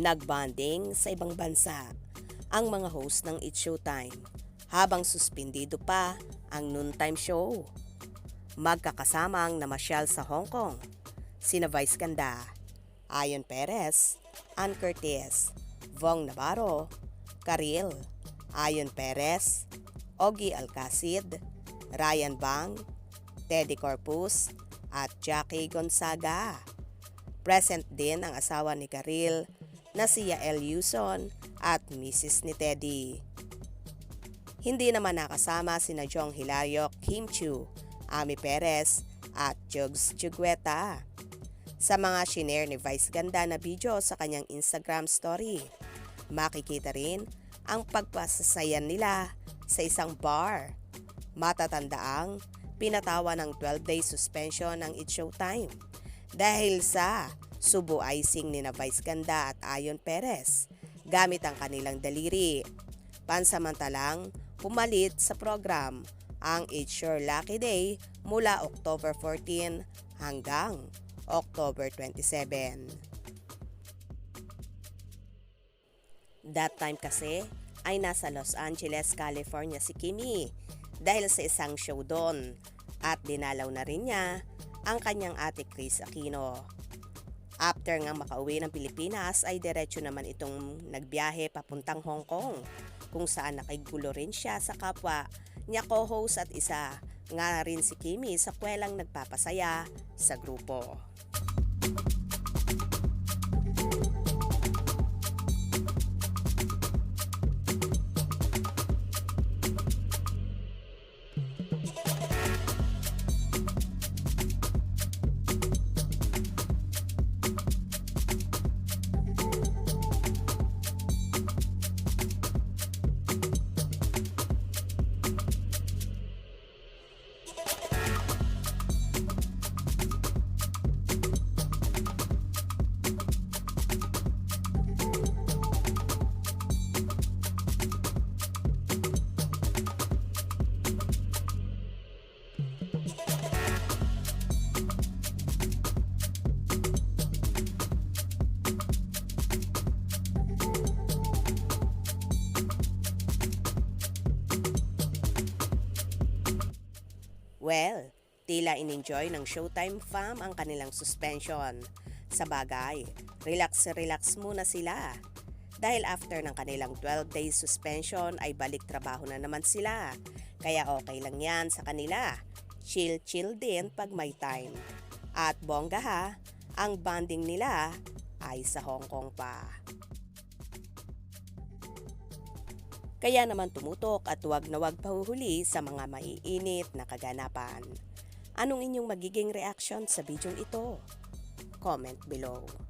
Nagbonding sa ibang bansa ang mga host ng It's Showtime habang suspindido pa ang noontime show. Magkakasamang namasyal sa Hong Kong, sina Vice Ganda, Ayon Perez, Ann Curtis, Vong Navarro, Karil, Ayon Perez, Ogie Alcacid, Ryan Bang, Teddy Corpus at Jackie Gonzaga. Present din ang asawa ni Karil na si Yael Yuson at Mrs. ni Teddy. Hindi naman nakasama sina Jong Hilario, Kim Chu, Ami Perez at Jugs Jugueta sa mga shinare ni Vice Ganda na video sa kanyang Instagram story. Makikita rin ang pagpasasayan nila sa isang bar. Matatandaang pinatawa ng 12-day suspension ng It's Showtime dahil sa subo icing ni Vice Ganda at Ayon Perez gamit ang kanilang daliri. Pansamantalang pumalit sa program ang It's Your Lucky Day mula October 14 hanggang October 27. That time kasi ay nasa Los Angeles, California si Kimi dahil sa isang show doon at dinalaw na rin niya ang kanyang ate Chris Aquino. After nga makauwi ng Pilipinas ay diretso naman itong nagbiyahe papuntang Hong Kong kung saan nakigulo rin siya sa kapwa niya co-host at isa nga rin si Kimi sa kwelang nagpapasaya sa grupo. Well, tila in-enjoy ng Showtime fam ang kanilang suspension. Sa bagay, relax muna sila. Dahil after ng kanilang 12-day suspension ay balik trabaho na naman sila. Kaya okay lang yan sa kanila. Chill din pag may time. At bongga ha, ang bonding nila ay sa Hong Kong pa. Kaya naman tumutok at wag na wag pahuhuli sa mga maiinit na kaganapan. Anong inyong magiging reaction sa bidyong ito? Comment below.